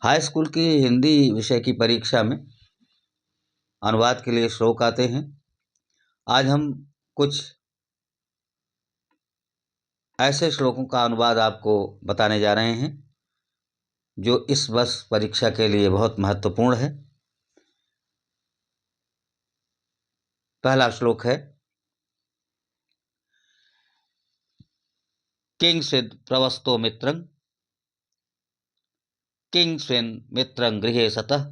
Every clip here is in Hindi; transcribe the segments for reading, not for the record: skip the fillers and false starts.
हाई स्कूल की हिंदी विषय की परीक्षा में अनुवाद के लिए श्लोक आते हैं। आज हम कुछ ऐसे श्लोकों का अनुवाद आपको बताने जा रहे हैं जो इस वर्ष परीक्षा के लिए बहुत महत्वपूर्ण है। पहला श्लोक है, किंचिद प्रवस्तो मित्रं किंस्विन् मित्रं गृहे सतः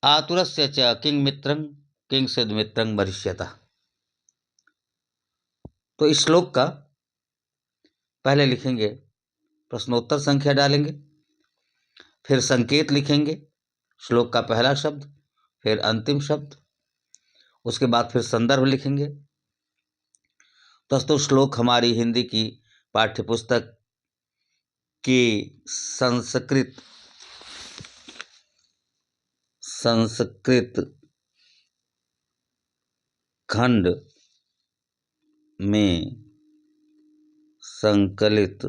आतुरस्य च किं मित्रं किंचिद मित्रं मरिष्यतः। तो इस श्लोक का पहले लिखेंगे, प्रश्नोत्तर संख्या डालेंगे, फिर संकेत लिखेंगे, श्लोक का पहला शब्द, फिर अंतिम शब्द, उसके बाद फिर संदर्भ लिखेंगे। दोस्तों, श्लोक हमारी हिंदी की पाठ्यपुस्तक की संस्कृत खंड में संकलित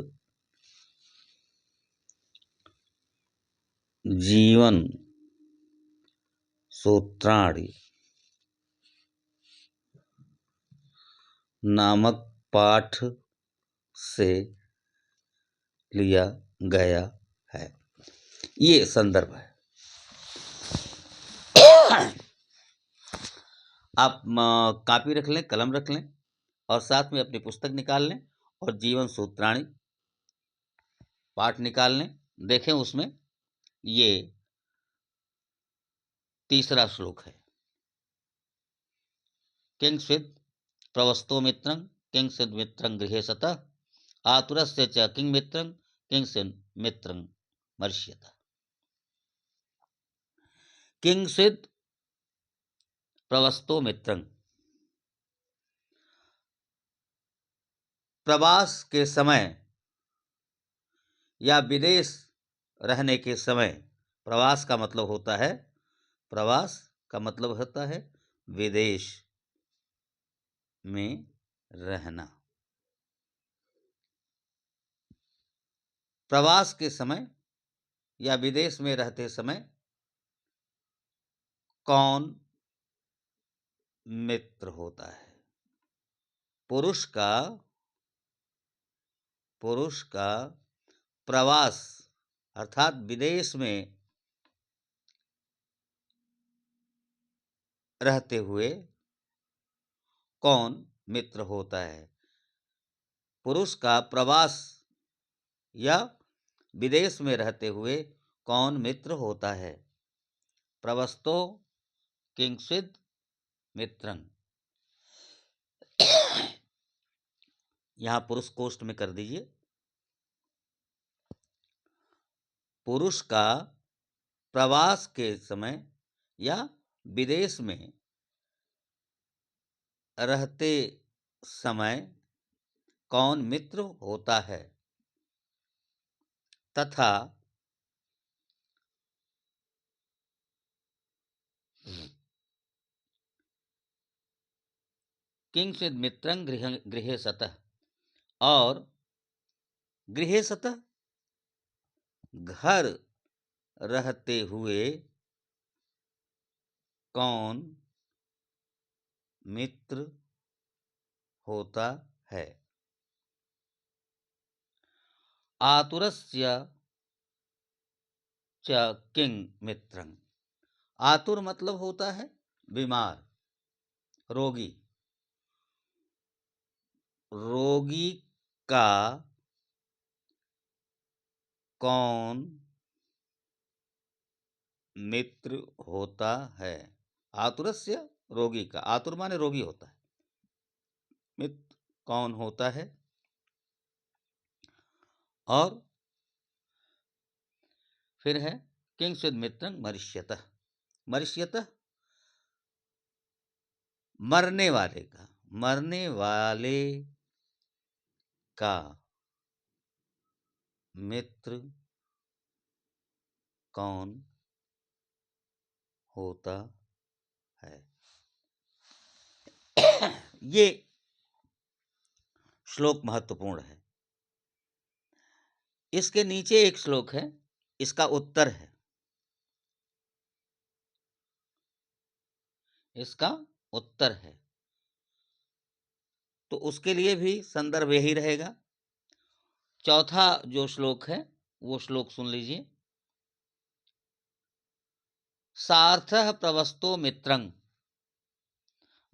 जीवन सूत्राणि नामक पाठ से लिया गया है। ये संदर्भ है। आप कॉपी रख लें, कलम रख लें और साथ में अपनी पुस्तक निकाल लें और जीवन सूत्राणि पाठ निकाल लें। देखें, उसमें ये तीसरा श्लोक है, किंचिद प्रवस्तो मित्रं किंचिद मित्रं गृहे सतः आतुरस्य च किं मित्रं किंचिद मित्रं मरिष्यतः। किंचिद प्रवस्तो मित्रं, प्रवास के समय या विदेश रहने के समय, प्रवास का मतलब होता है विदेश में रहना। प्रवास के समय या विदेश में रहते समय कौन मित्र होता है? पुरुष का प्रवास अर्थात विदेश में रहते हुए कौन मित्र होता है? पुरुष का प्रवास या विदेश में रहते हुए कौन मित्र होता है? प्रवस्तो किंचिद मित्रं। यहां पुरुष कोष्ठ में कर दीजिए। पुरुष का प्रवास के समय या विदेश में रहते समय कौन मित्र होता है तथा किंचिद मित्रं गृहे सतः, और गृहे सतः घर रहते हुए कौन मित्र होता है? आतुरस्य च किं मित्रं। आतुर मतलब होता है बीमार, रोगी। रोगी का कौन मित्र होता है? आतुरस्य, रोगी का, आतुर माने रोगी होता है, मित्र कौन होता है? और फिर है किंचिद मित्रं मरिष्यतः। मरिष्यतः मरने वाले का मित्र कौन होता है? ये श्लोक महत्वपूर्ण है। इसके नीचे एक श्लोक है, इसका उत्तर है, इसका उत्तर है। तो उसके लिए भी संदर्भ यही रहेगा। चौथा जो श्लोक है वो श्लोक सुन लीजिए। सार्थः प्रवस्तो मित्रं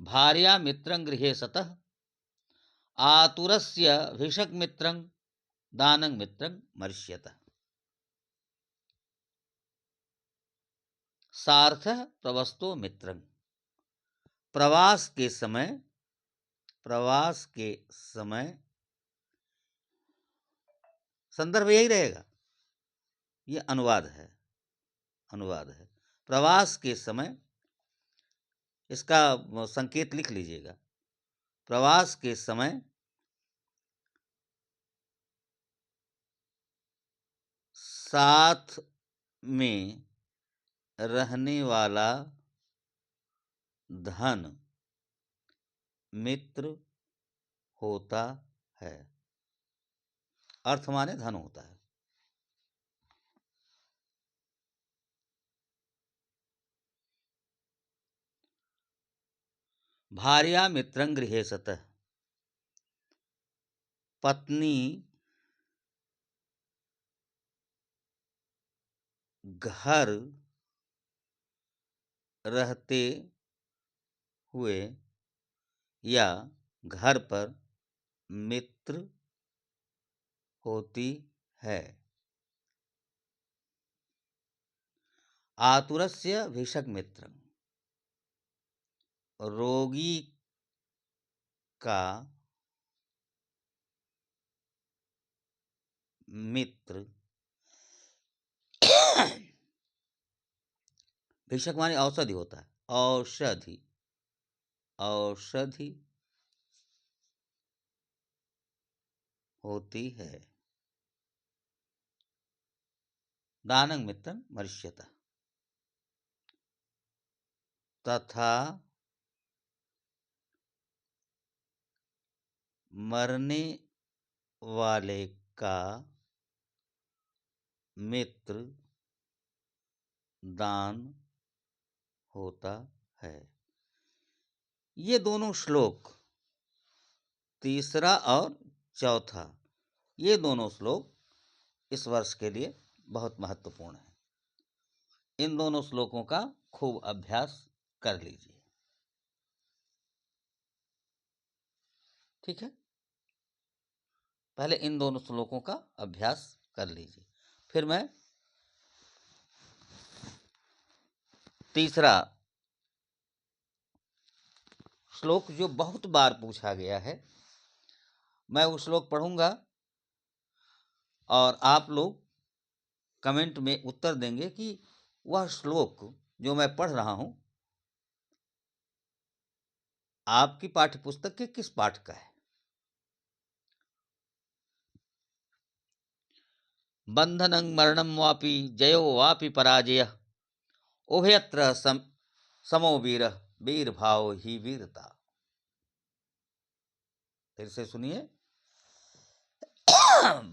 भार्या मित्रं गृहे सतः आतुरस्य भिषक् मित्रं दानं मित्रं मर्ष्यत। सार्थः प्रवस्तो मित्रं, प्रवास के समय, प्रवास के समय संदर्भ यही रहेगा। ये अनुवाद है, अनुवाद है। प्रवास के समय, इसका संकेत लिख लीजिएगा। प्रवास के समय साथ में रहने वाला धन मित्र होता है। अर्थ माने धन होता है। भार्या मित्रं गृहे सतः, पत्नी घर रहते हुए या घर पर मित्र होती है। आतुरस्य भिषक् मित्रं, रोगी का मित्र, भिषक माने औषधि होता है, औषधि, औषधि होती है। दानं मित्रं मर्ष्यत, तथा मरने वाले का मित्र दान होता है। ये दोनों श्लोक, तीसरा और चौथा, ये दोनों श्लोक इस वर्ष के लिए बहुत महत्वपूर्ण है। इन दोनों श्लोकों का खूब अभ्यास कर लीजिए। ठीक है, पहले इन दोनों श्लोकों का अभ्यास कर लीजिए, फिर मैं तीसरा श्लोक जो बहुत बार पूछा गया है, मैं वो श्लोक पढ़ूंगा और आप लोग कमेंट में उत्तर देंगे कि वह श्लोक जो मैं पढ़ रहा हूं आपकी पाठ्यपुस्तक के किस पाठ का है। बंधनं मरणं वापि जयो वापि पराजय उभयत्र समो वीर वीर भाव ही वीरता। फिर से सुनिए।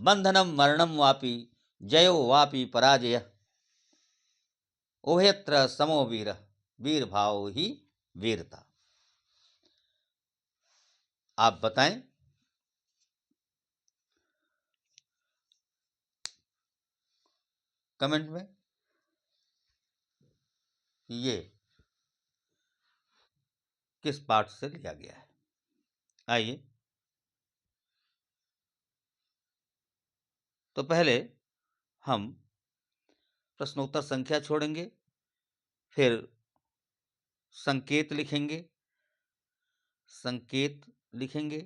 बंधनं मरणं वापि जयो वापि पराजय उभयत्र समो वीर वीर भाव ही वीरता। आप बताएं कमेंट में ये किस पाठ से लिया गया है। आइए, तो पहले हम प्रश्नोत्तर संख्या छोड़ेंगे, फिर संकेत लिखेंगे, संकेत लिखेंगे।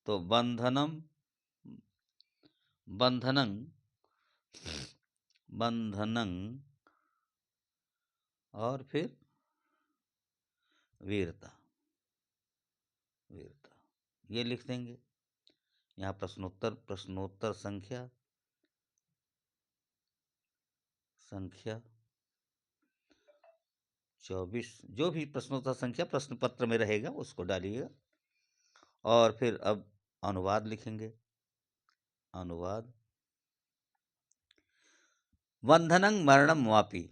तो बंधनम, बंधनं, बंधनं और फिर वीरता, वीरता, ये लिख देंगे। यहाँ प्रश्नोत्तर, प्रश्नोत्तर संख्या, संख्या 24, जो भी प्रश्नोत्तर संख्या प्रश्न पत्र में रहेगा उसको डालिएगा। और फिर अब अनुवाद लिखेंगे। अनुवाद। बंधनं मरणं वापि,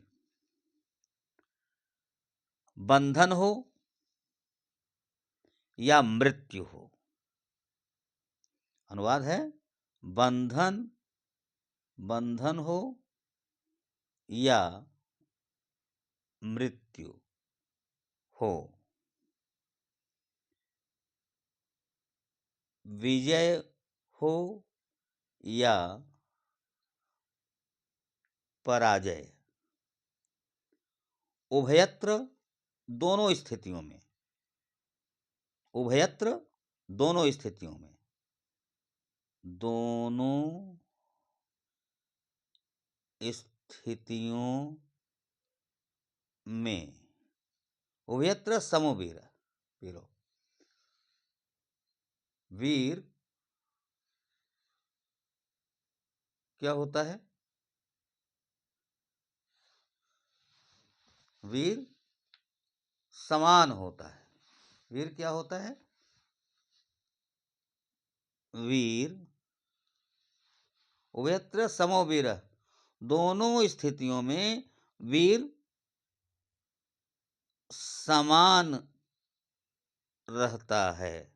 बंधन हो या मृत्यु हो। अनुवाद है बंधन, बंधन हो या मृत्यु हो, विजय हो या पराजय, उभयत्र दोनों स्थितियों में, उभयत्र दोनों स्थितियों में, दोनों स्थितियों में, उभयत्र समवीर, वीरो, वीर क्या होता है? वीर समान होता है। वीर क्या होता है? वीर उभयत्र समोवीर, दोनों स्थितियों में वीर समान रहता है।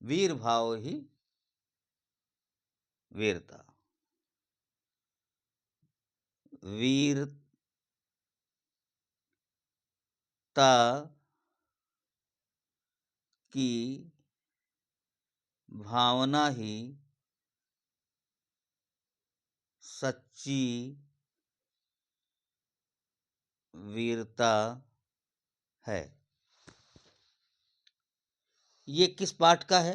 वीर भाव ही वीरता, वीरता की भावना ही सच्ची वीरता है। ये किस पाठ का है?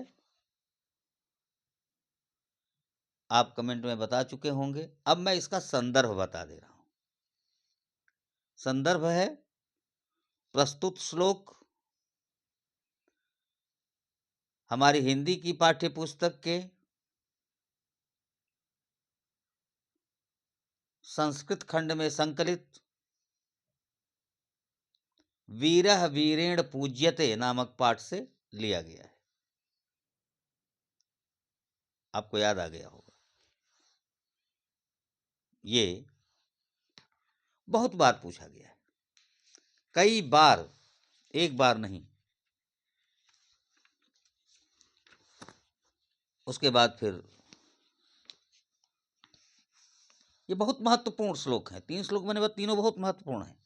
आप कमेंट में बता चुके होंगे। अब मैं इसका संदर्भ बता दे रहा हूं। संदर्भ है प्रस्तुत श्लोक हमारी हिंदी की पाठ्य पुस्तक के संस्कृत खंड में संकलित वीरः वीरेण पूज्यते नामक पाठ से लिया गया है। आपको याद आ गया होगा। ये बहुत बार पूछा गया है, कई बार, एक बार नहीं। उसके बाद फिर ये बहुत महत्वपूर्ण श्लोक है। 3 श्लोक मैंने बताया, तीनों बहुत महत्वपूर्ण हैं।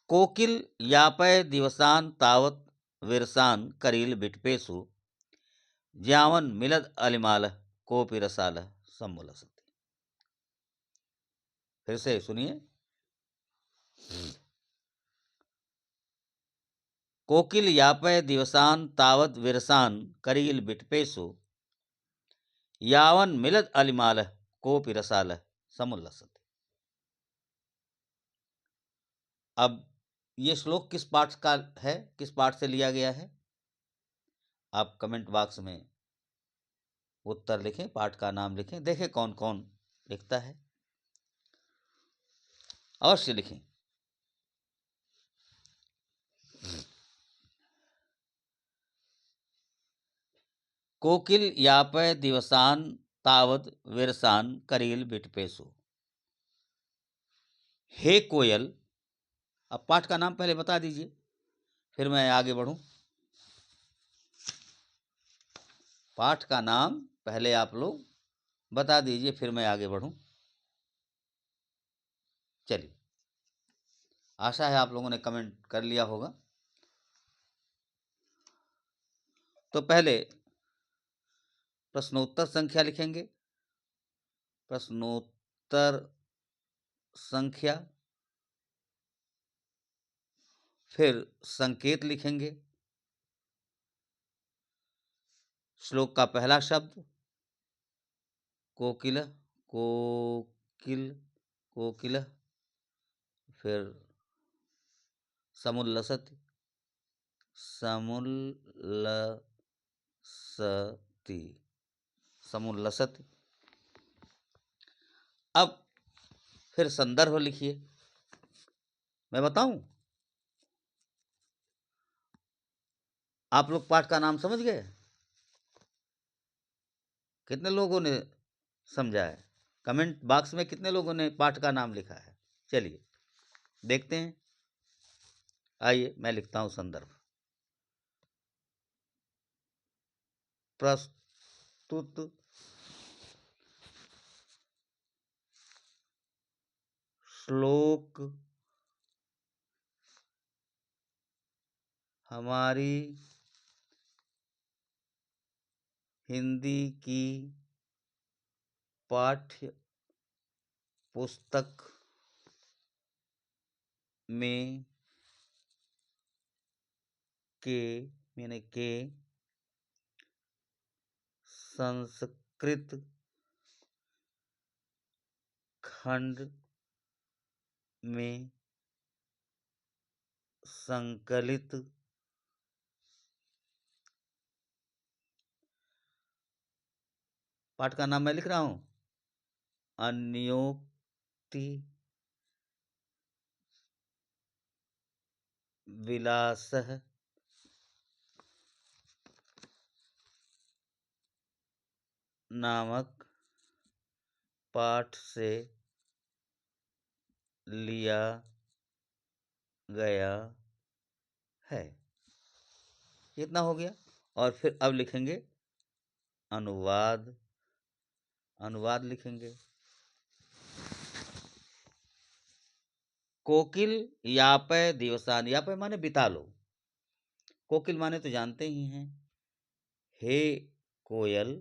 कोकिल यापय दिवसान तावत विरसान करील बिटपेसु ज्यावन मिलद अलिमाल कोपि रसाल सम्मुलसति। फिर से सुनिए। कोकिल यापय दिवसान तावत विरसान करील बिटपेसु यावन मिलद अलिमाल कोपि रसाल सम्मुलसति। अब ये श्लोक किस पाठ का है, किस पाठ से लिया गया है? आप कमेंट बॉक्स में उत्तर लिखें, पाठ का नाम लिखें, देखें कौन कौन लिखता है, अवश्य लिखें। कोकिल यापय दिवसान तावत विरसान करील बिटपेसु। हे कोयल, अब पाठ का नाम पहले बता दीजिए, फिर मैं आगे बढ़ूं। पाठ का नाम पहले आप लोग बता दीजिए, फिर मैं आगे बढ़ूं। चलिए, आशा है आप लोगों ने कमेंट कर लिया होगा। तो पहले प्रश्नोत्तर संख्या लिखेंगे। प्रश्नोत्तर संख्या, फिर संकेत लिखेंगे, श्लोक का पहला शब्द कोकिल, कोकिल, कोकिल, फिर समुल्लसति, समुल्लसति, समुल्लसति। अब फिर संदर्भ लिखिए। मैं बताऊं? आप लोग पाठ का नाम समझ गए? कितने लोगों ने समझा है? कमेंट बॉक्स में कितने लोगों ने पाठ का नाम लिखा है? चलिए देखते हैं। आइए मैं लिखता हूं संदर्भ। प्रस्तुत श्लोक हमारी हिंदी की पाठ्य पुस्तक में के संस्कृत खंड में संकलित पाठ का नाम मैं लिख रहा हूं, अन्योक्ति विलासः नामक पाठ से लिया गया है। इतना हो गया। और फिर अब लिखेंगे अनुवाद। अनुवाद लिखेंगे, कोकिल यापय दिवसान, यापय माने बिता लो, कोकिल माने तो जानते ही हैं, हे कोयल,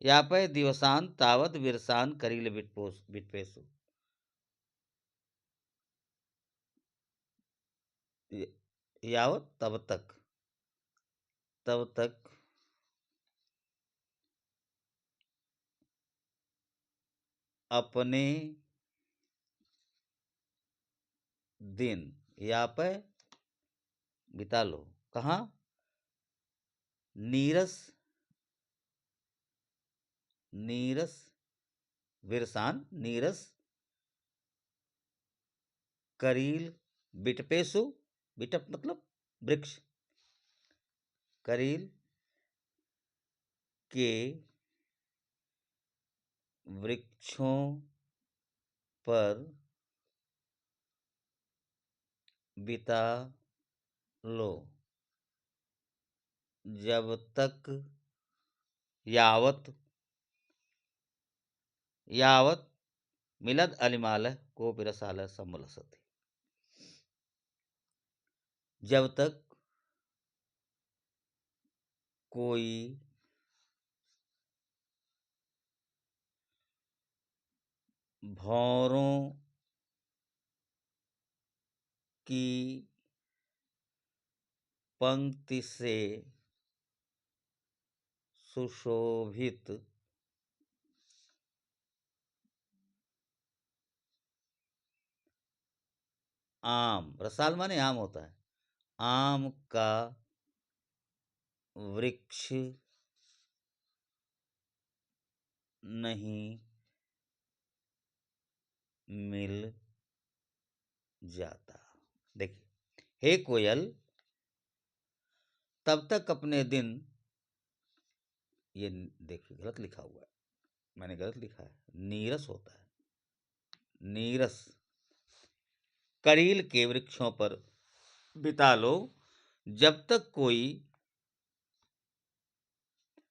यापय दिवसान तावत विरसान करील बिटपेसु, यावत तब तक, तब तक अपने दिन, यापय बिता लो, कहाँ? नीरस, नीरस विरसान, नीरस करील बिटपेसु, बिटप मतलब वृक्ष, करील के वृक्षों पर बिता लो, जब तक यावत, यावत मिलद अलिमाल को बिरसाल सम्मलसति, जब तक कोई भौरों की पंक्ति से सुशोभित आम, रसाल माने आम होता है, आम का वृक्ष नहीं मिल जाता। देखिए, हे कोयल, तब तक अपने दिन, ये देखिए गलत लिखा हुआ है, मैंने गलत लिखा है, नीरस होता है, नीरस करील के वृक्षों पर बिता लो, जब तक कोई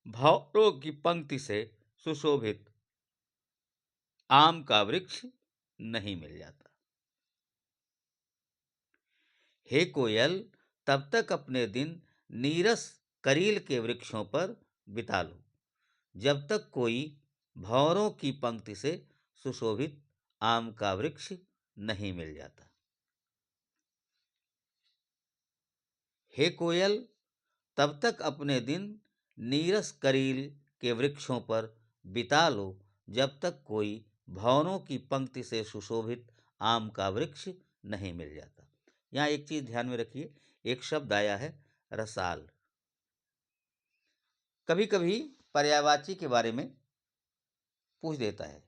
भौरों की पंक्ति से सुशोभित आम का वृक्ष नहीं मिल जाता। हे कोयल, तब तक अपने दिन नीरस करील के वृक्षों पर बिता लो जब तक कोई भंवरों की पंक्ति से सुशोभित आम का वृक्ष नहीं मिल जाता। हे कोयल, तब तक अपने दिन नीरस करील के वृक्षों पर बिता लो जब तक कोई भंवरों की पंक्ति से सुशोभित आम का वृक्ष नहीं मिल जाता। यहाँ एक चीज ध्यान में रखिए, एक शब्द आया है रसाल। कभी कभी पर्यायवाची के बारे में पूछ देता है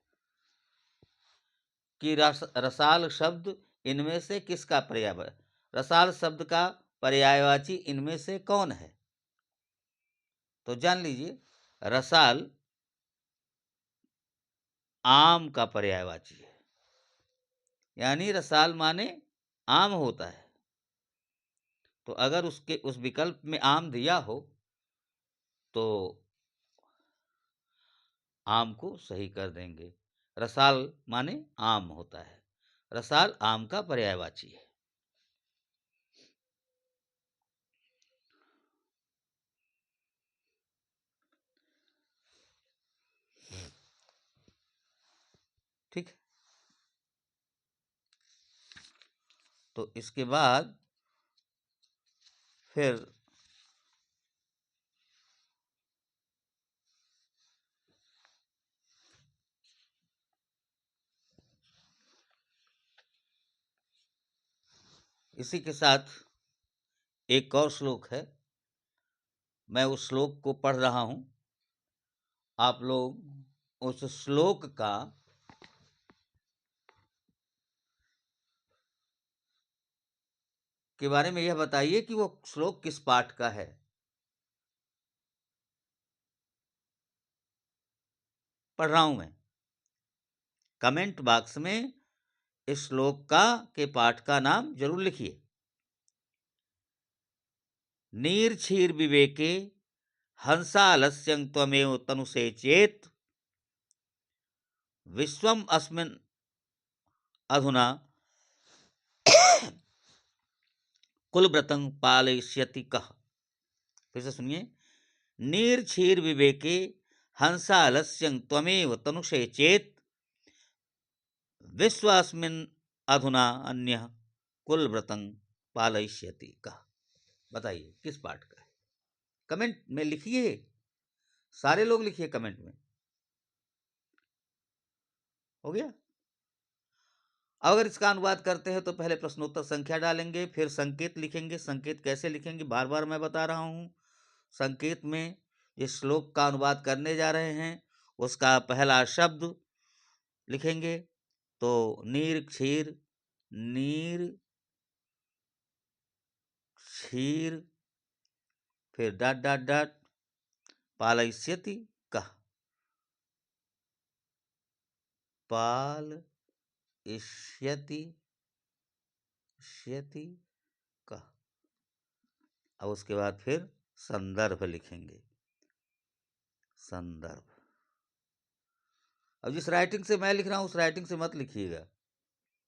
कि रसाल शब्द इनमें से किसका पर्याय, रसाल शब्द का पर्यायवाची इनमें से कौन है? तो जान लीजिए, रसाल आम का पर्यायवाची है, यानी रसाल माने आम होता है। तो अगर उसके उस विकल्प में आम दिया हो तो आम को सही कर देंगे। रसाल माने आम होता है, रसाल आम का पर्यायवाची है। ठीक, तो इसके बाद फिर इसी के साथ एक और श्लोक है, मैं उस श्लोक को पढ़ रहा हूं, आप लोग उस श्लोक का के बारे में यह बताइए कि वो श्लोक किस पाठ का है। पढ़ रहा हूं मैं, कमेंट बॉक्स में इस श्लोक का के पाठ का नाम जरूर लिखिए। नीर क्षीर विवेके हंसालस्यं त्वमेव तनुषे चेत विश्वम अस्मिन् अधुना कुलव्रतं पालयिष्यति कः। फिर से सुनिए, नीर क्षीर विवेके हंसालस्यं त्वमेव तनुषे चेत विश्व अस्मिन् अधुना अन्यः कुलव्रतं पालयिष्यति कः। बताइए किस पाठ का है? कमेंट में लिखिए, सारे लोग लिखिए कमेंट में। हो गया? अब अगर इसका अनुवाद करते हैं तो पहले प्रश्नोत्तर संख्या डालेंगे, फिर संकेत लिखेंगे। संकेत कैसे लिखेंगे बार बार मैं बता रहा हूं। संकेत में इस श्लोक का अनुवाद करने जा रहे हैं, उसका पहला शब्द लिखेंगे। तो नीर क्षीर, नीर क्षीर, फिर डॉट डॉट डॉट पालयिष्यति कः, पालयिष्यति कः। अब उसके बाद फिर संदर्भ लिखेंगे, संदर्भ। अब जिस राइटिंग से मैं लिख रहा हूं उस राइटिंग से मत लिखिएगा,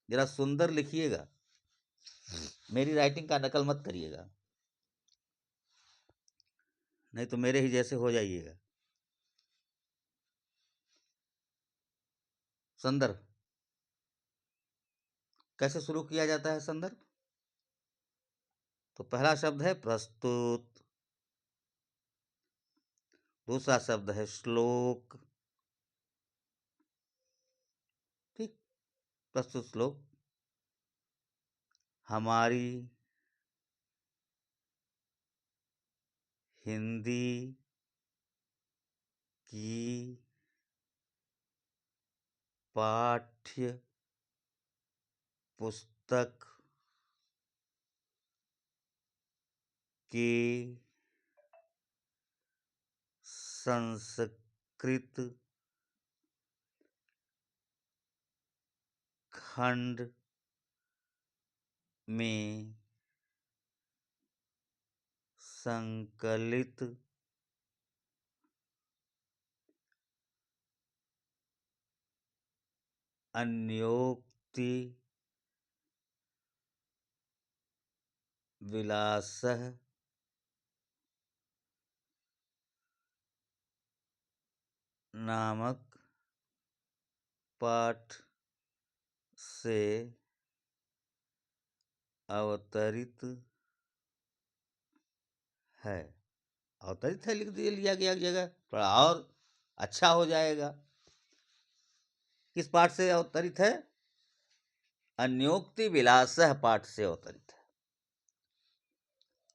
जरा सुंदर लिखिएगा, मेरी राइटिंग का नकल मत करिएगा, नहीं तो मेरे ही जैसे हो जाइएगा। संदर्भ कैसे शुरू किया जाता है? संदर्भ तो पहला शब्द है प्रस्तुत, दूसरा शब्द है श्लोक। ठीक, प्रस्तुत श्लोक हमारी हिंदी की पाठ्य पुस्तक के संस्कृत खंड में संकलित अन्योक्ति विलासः नामक पाठ से अवतरित है। अवतरित है लिख दिया, लिया गया जगह, थोड़ा और अच्छा हो जाएगा। किस पाठ से अवतरित है? अन्योक्ति विलासः पाठ से अवतरित है।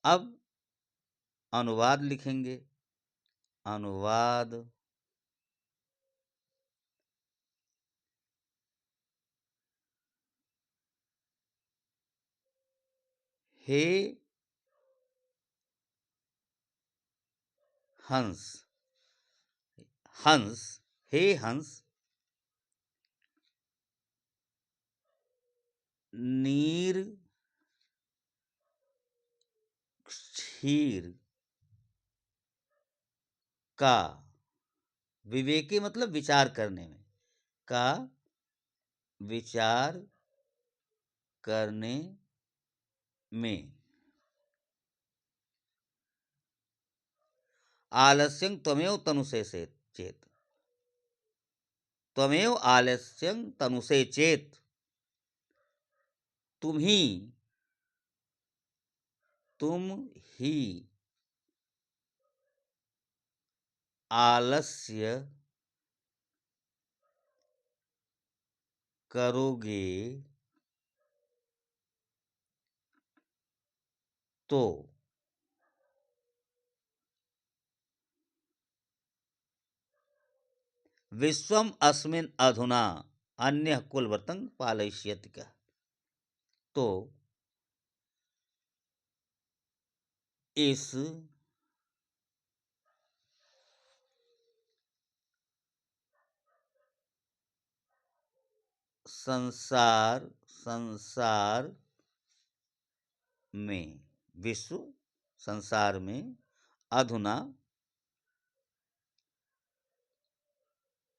अब अनुवाद लिखेंगे। अनुवाद हे हंस, हंस, हे हंस, नीर क्षीर का, विवेकी मतलब विचार करने में, का विचार करने में, आलस्यं त्वमेव तनुषे से चेत, त्वमेव आलस्यं तनुषे चेत, तुम ही आलस्य करोगे तो विश्वम अस्मिन् अधुना अन्य कुलव्रतं पालयिष्यति का, तो इस संसार में, विश्व संसार में, अधुना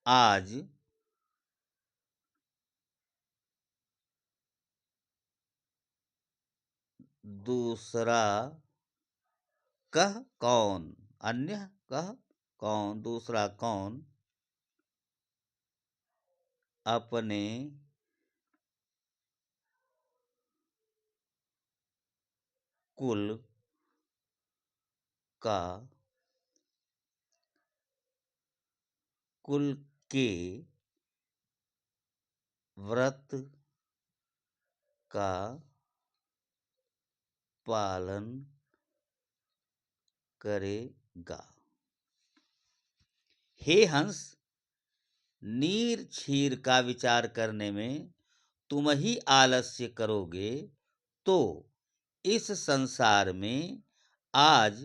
आज, दूसरा कह कौन, अन्य कह कौन, दूसरा कौन अपने कुल का, कुल के व्रत का पालन करेगा। हे हंस, नीर क्षीर का विचार करने में तुम ही आलस्य करोगे तो इस संसार में आज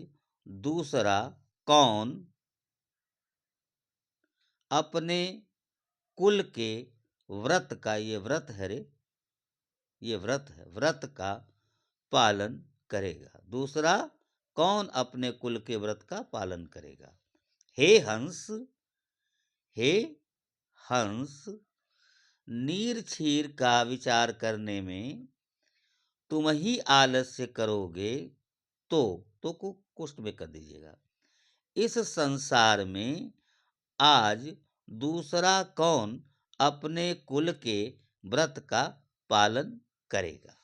दूसरा कौन अपने कुल के व्रत का, ये व्रत है रे, ये व्रत है, व्रत का पालन करेगा। दूसरा कौन अपने कुल के व्रत का पालन करेगा। हे हंस, हे हंस, नीर क्षीर का विचार करने में तुम ही आलस्य करोगे तो को कुष्ठ में कर दीजिएगा। इस संसार में आज दूसरा कौन अपने कुल के व्रत का पालन करेगा।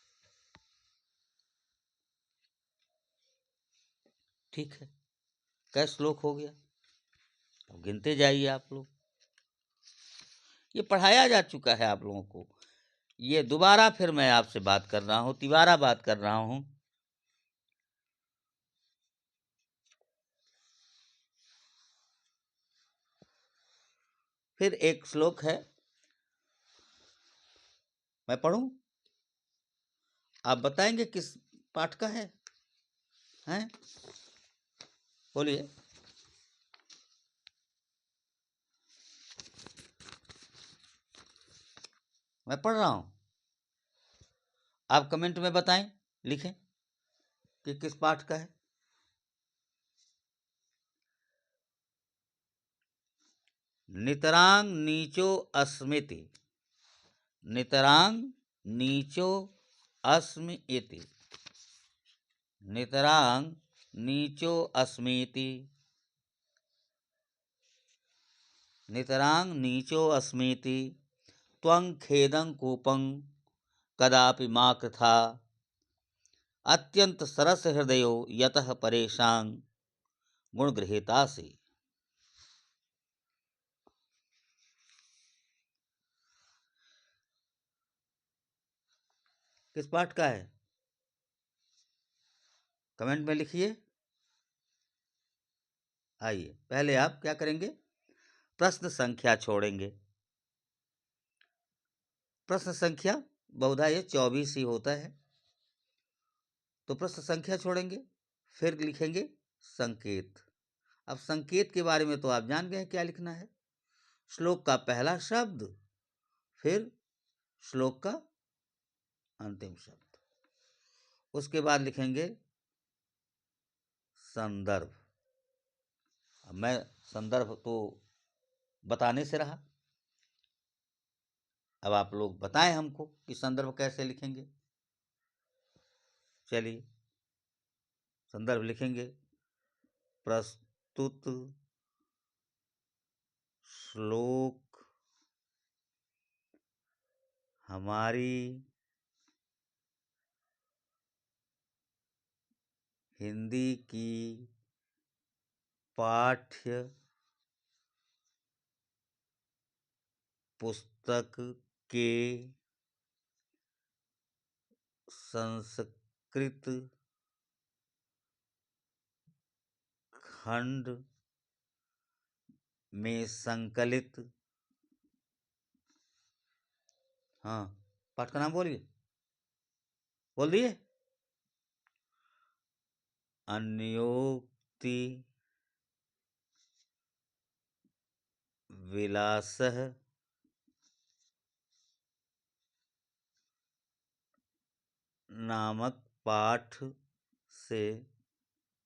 ठीक है, कै श्लोक हो गया? अब गिनते जाइए आप लोग। ये पढ़ाया जा चुका है आप लोगों को। ये दोबारा फिर मैं आपसे बात कर रहा हूं, तिबारा बात कर रहा हूं। फिर एक श्लोक है, मैं पढ़ूं? आप बताएंगे किस पाठ का है? हैं? बोलिए। मैं पढ़ रहा हूं, आप कमेंट में बताएं, लिखें कि किस पाठ का है। नितरांग नीचो अस्मिति, नितरांग नीचो अस्मि इति, नितरांग नीचो अस्मीति, नितरांग नीचो अस्मीति त्वं खेदं कूपं कदापि मा कृथा अत्यंत सरस हृदयो यतः परेशान गुण गृहीतासि। किस पाठ का है? कमेंट में लिखिए। आइए पहले आप क्या करेंगे, प्रश्न संख्या छोड़ेंगे। प्रश्न संख्या बहुधा ये 24 ही होता है, तो प्रश्न संख्या छोड़ेंगे, फिर लिखेंगे संकेत। अब संकेत के बारे में तो आप जान गए क्या लिखना है। श्लोक का पहला शब्द, फिर श्लोक का अंतिम शब्द, उसके बाद लिखेंगे संदर्भ। अब मैं संदर्भ तो बताने से रहा, अब आप लोग बताएं हमको कि संदर्भ कैसे लिखेंगे। चलिए संदर्भ लिखेंगे, प्रस्तुत श्लोक हमारी हिंदी की पाठ्य पुस्तक के संस्कृत खंड में संकलित, हाँ पाठ का नाम बोलिए, बोल दिए, अन्योक्ति विलासः नामक पाठ से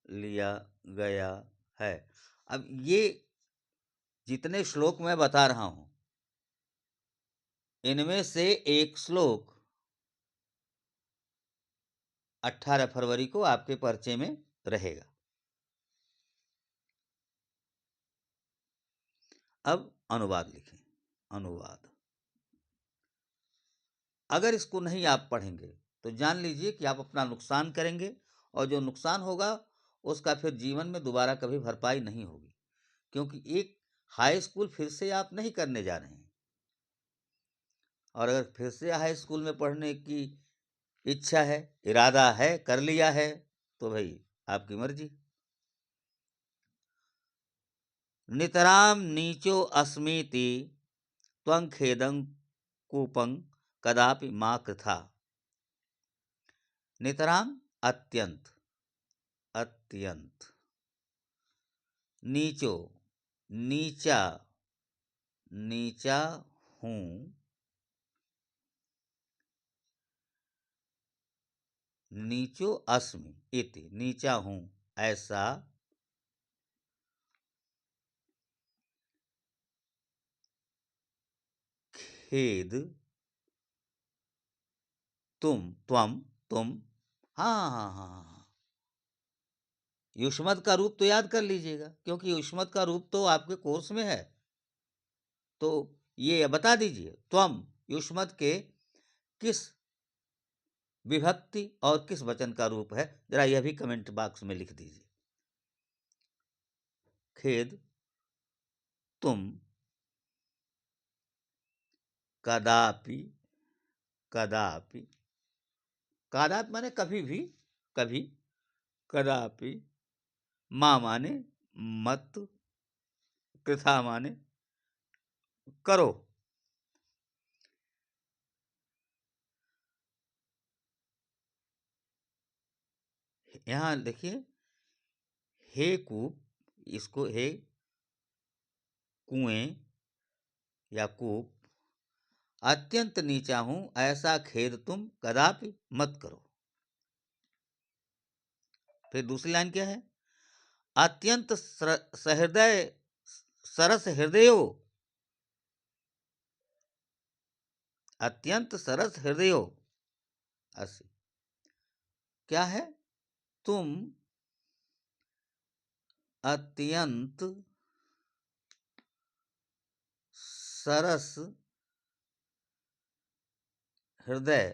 लिया गया है। अब ये जितने श्लोक मैं बता रहा हूं, इनमें से एक श्लोक 18 फरवरी को आपके पर्चे में रहेगा। अब अनुवाद लिखें। अनुवाद, अगर इसको नहीं आप पढ़ेंगे तो जान लीजिए कि आप अपना नुकसान करेंगे, और जो नुकसान होगा उसका फिर जीवन में दोबारा कभी भरपाई नहीं होगी, क्योंकि एक हाई स्कूल फिर से आप नहीं करने जा रहे हैं। और अगर फिर से हाई स्कूल में पढ़ने की इच्छा है, इरादा है, कर लिया है, तो भाई आपकी मर्जी। नितराम नीचो अस्मीति त्वं खेदं कूपं कदापि मा कृथा। नितराम अत्यंत, अत्यंत, नीचो नीचा, नीचा हूं, नीचो अस्मि इति, नीचा हूं ऐसा, खेद तुम, त्वम, तुम, हाँ हाँ हाँ हाँ, युष्मत का रूप तो याद कर लीजिएगा, क्योंकि युष्मत का रूप तो आपके कोर्स में है। तो ये बता दीजिए त्वम युष्मत के किस विभक्ति और किस वचन का रूप है, जरा यह भी कमेंट बॉक्स में लिख दीजिए। खेद तुम कदापि, कदापि, कदापि माने कभी भी, कभी, कदापि, मां माने मत, कृथा माने करो। यहां देखिए, हे कूप, इसको हे कुएं या कूप, अत्यंत नीचा हूं ऐसा खेद तुम कदापि मत करो। फिर दूसरी लाइन क्या है, अत्यंत सहृदय सरस हृदयो, अत्यंत सरस हृदयो असी, क्या है, तुम अत्यंत सरस हृदय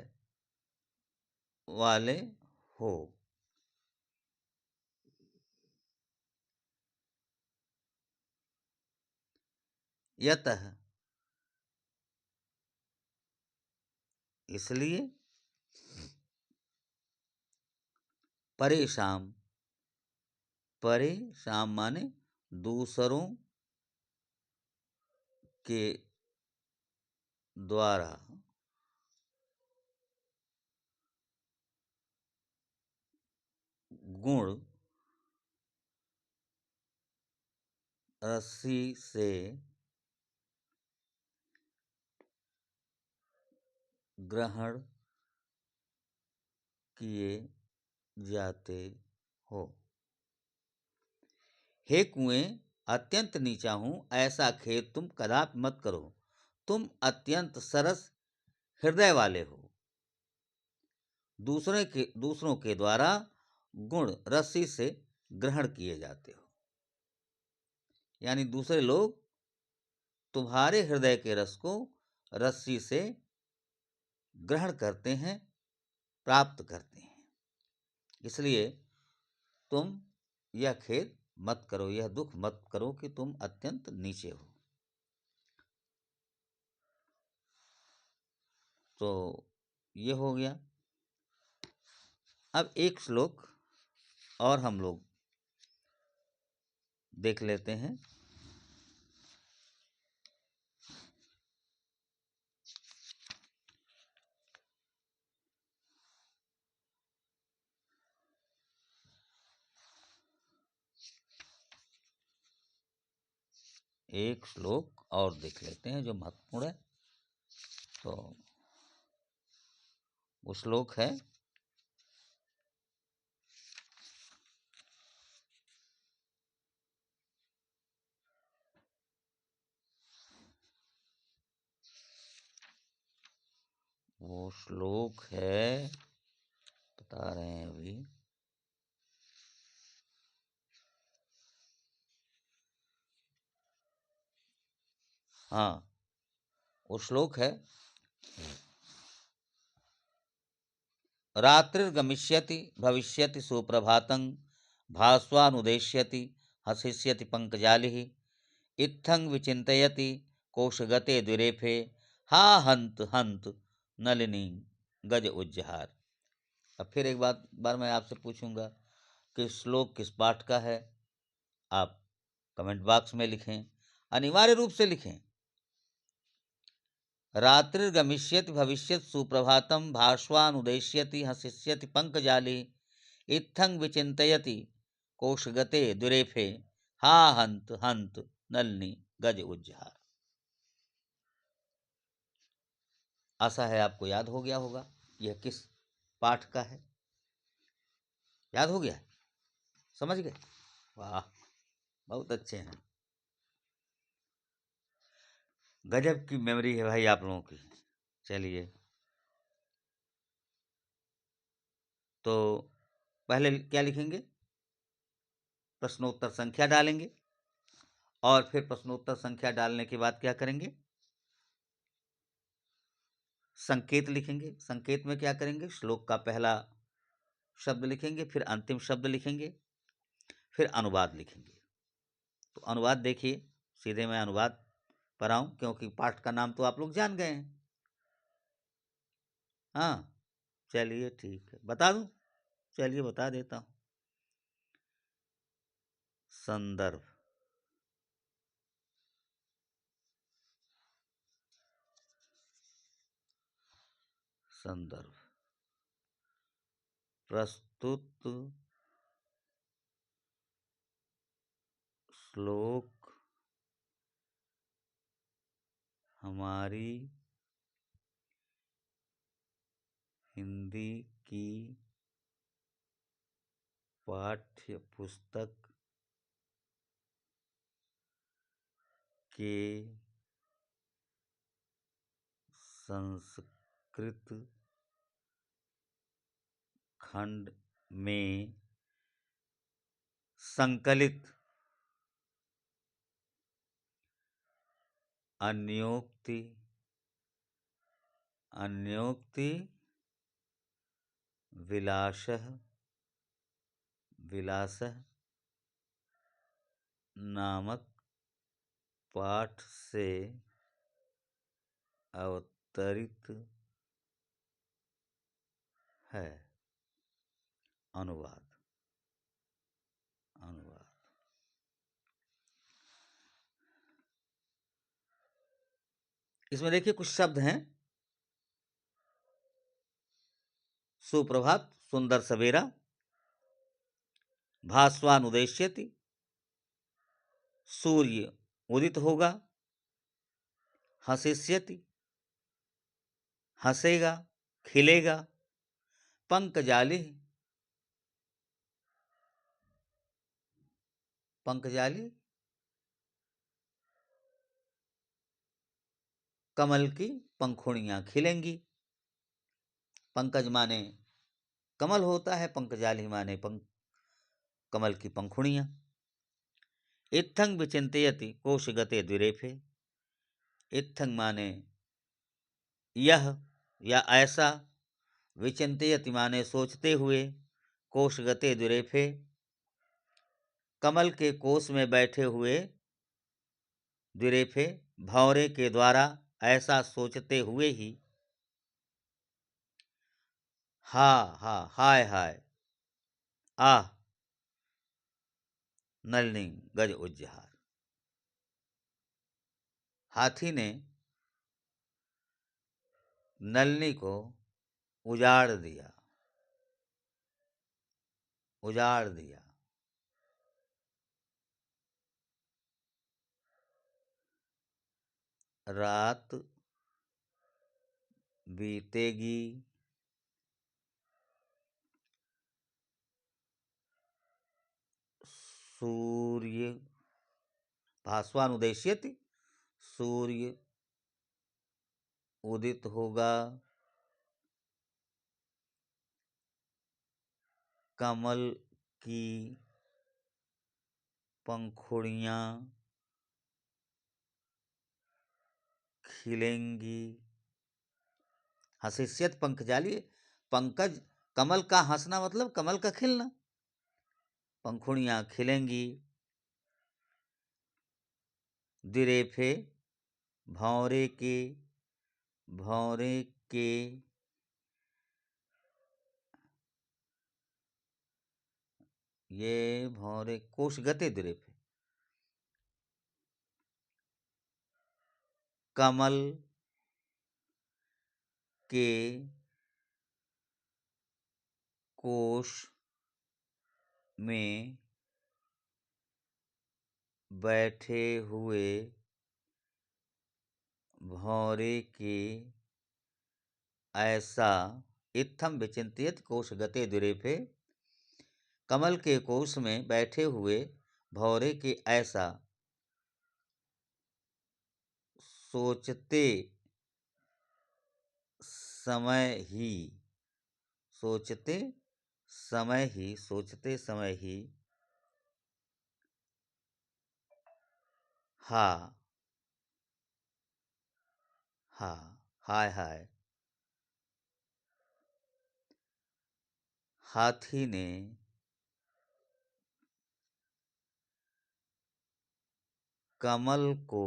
वाले हो। यतः इसलिए परेशान, परेशान माने दूसरों के द्वारा गुण रस्सी से ग्रहण किए जाते हो। हे कुएं, अत्यंत नीचा हूं, ऐसा खेद तुम कदापि मत करो। तुम अत्यंत सरस हृदय वाले हो, दूसरों के द्वारा गुण रस्सी से ग्रहण किए जाते हो। यानी दूसरे लोग तुम्हारे हृदय के रस को रस्सी से ग्रहण करते हैं, प्राप्त करते हैं। इसलिए तुम यह खेद मत करो, यह दुख मत करो कि तुम अत्यंत नीचे हो। तो ये हो गया। अब एक श्लोक और हम लोग देख लेते हैं। एक श्लोक और देख लेते हैं जो महत्वपूर्ण है। तो वो श्लोक है बता रहे हैं अभी। हाँ, वो श्लोक है रात्रिर्गमिष्यति भविष्यति सुप्रभातं भास्वानुदेष्यति हसिष्यति पंकजालिः इत्थं विचिन्तयति कोशगते द्विरेफे हा हंत हंत नलिनी गज उज्जहार। अब फिर एक बार मैं आपसे पूछूंगा कि श्लोक किस पाठ का है। आप कमेंट बॉक्स में लिखें, अनिवार्य रूप से लिखें। रात्रिर्गमिष्यति भविष्यति सुप्रभातं भास्वानुदेष्यति हसिष्यति पंकजाली इत्थं विचिन्तयति कोशगते दुरेफे हा हंत हंत नलिनी गज उज्जहार। आशा है आपको याद हो गया होगा यह किस पाठ का है। याद हो गया, समझ गए? वाह, बहुत अच्छे हैं। गजब की मेमोरी है भाई आप लोगों की। चलिए, तो पहले क्या लिखेंगे? प्रश्नोत्तर संख्या डालेंगे और फिर प्रश्नोत्तर संख्या डालने के बाद क्या करेंगे? संकेत लिखेंगे। संकेत में क्या करेंगे? श्लोक का पहला शब्द लिखेंगे, फिर अंतिम शब्द लिखेंगे, फिर अनुवाद लिखेंगे। तो अनुवाद देखिए, सीधे मैं अनुवाद पर आऊं क्योंकि पाठ का नाम तो आप लोग जान गए हैं। हाँ, चलिए ठीक है, बता दूं? चलिए बता देता हूं। संदर्भ, संदर्भ प्रस्तुत श्लोक हमारी हिंदी की पाठ्य पुस्तक के संस्कृत खंड में संकलित अन्योक्ति अन्योक्ति विलासः विलासः नामक पाठ से अवतरित है। अनुवाद अनुवाद इसमें देखिए कुछ शब्द हैं। सुप्रभात, सुंदर सवेरा, भास्वान उदयश्यति, सूर्य उदित होगा, हसिष्यति हंसेगा, खिलेगा, पंकजाली पंकजाली कमल की पंखुड़ियां खिलेंगी। पंकज माने कमल होता है, पंकजाली माने कमल की पंखुड़ियां। इत्थं विचिंतयति कोशगते द्विरेफे। इत्थं माने यह या ऐसा, विचिंतयति माने सोचते हुए, कोशगते द्विरेफे कमल के कोष में बैठे हुए, द्विरेफे भंवरे के द्वारा, ऐसा सोचते हुए ही, हा हा हाय हाय, आह नलिनी गज उज्जहार। हाथी ने नलिनी को उजाड़ दिया, उजाड़ दिया। रात बीतेगी, सूर्य भास्वान उदयश्यति, सूर्य उदित होगा, कमल की पंखुड़ियां खिलेंगी। हसिष्यत पंकजाली, पंकज कमल का हंसना मतलब कमल का खिलना, पंखुड़ियां खिलेंगी। द्विरेफे भंवरे के, भंवरे के ये भंवरे कोशगते द्विरेफे, कमल के कोश में बैठे हुए, भंवरे के ऐसा। इत्थम विचिंतित कोशगते द्विरेफे, कमल के कोश में बैठे हुए भंवरे के ऐसा सोचते समय ही, सोचते समय ही, सोचते समय ही, हा हा हाय हाय, हाथी ने कमल को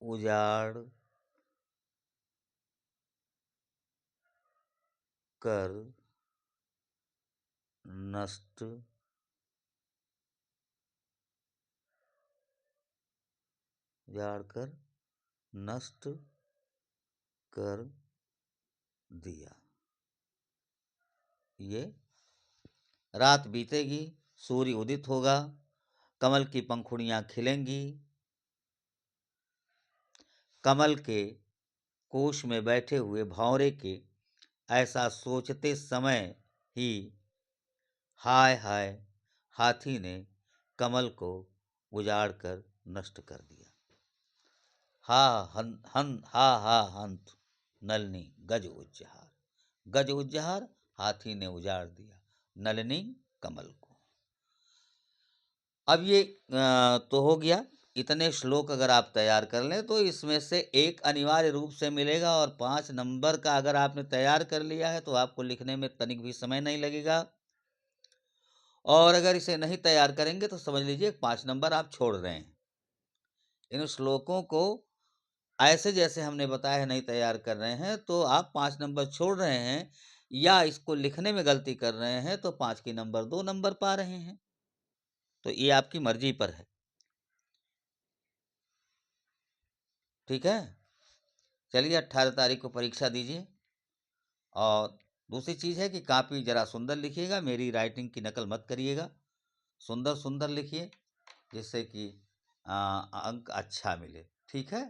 उजाड़ कर नष्ट उजाड़ कर नष्ट कर दिया। ये रात बीतेगी, सूर्य उदित होगा, कमल की पंखुड़ियां खिलेंगी, कमल के कोश में बैठे हुए भंवरे के ऐसा सोचते समय ही, हाय हाय, हाथी ने कमल को उजाड़ कर नष्ट कर दिया। हा हन हन हा हा हंत नलिनी गज उज्जहार, गज उज्जहार हाथी ने उजाड़ दिया नलिनी कमल को। अब ये तो हो गया। इतने श्लोक अगर आप तैयार कर लें तो इसमें से एक अनिवार्य रूप से मिलेगा, और 5 नंबर का अगर आपने तैयार कर लिया है तो आपको लिखने में तनिक भी समय नहीं लगेगा। और अगर इसे नहीं तैयार करेंगे तो समझ लीजिए 5 नंबर आप छोड़ रहे हैं। इन श्लोकों को ऐसे जैसे हमने बताया है नहीं तैयार कर रहे हैं तो आप 5 नंबर छोड़ रहे हैं, या इसको लिखने में गलती कर रहे हैं तो 5 के नंबर 2 नंबर पा रहे हैं। तो ये आपकी मर्जी पर है। ठीक है? चलिए 18 तारीख को परीक्षा दीजिए। और दूसरी चीज़ है कि कापी ज़रा सुंदर लिखिएगा, मेरी राइटिंग की नकल मत करिएगा। सुंदर सुंदर लिखिए जिससे कि अंक अच्छा मिले। ठीक है?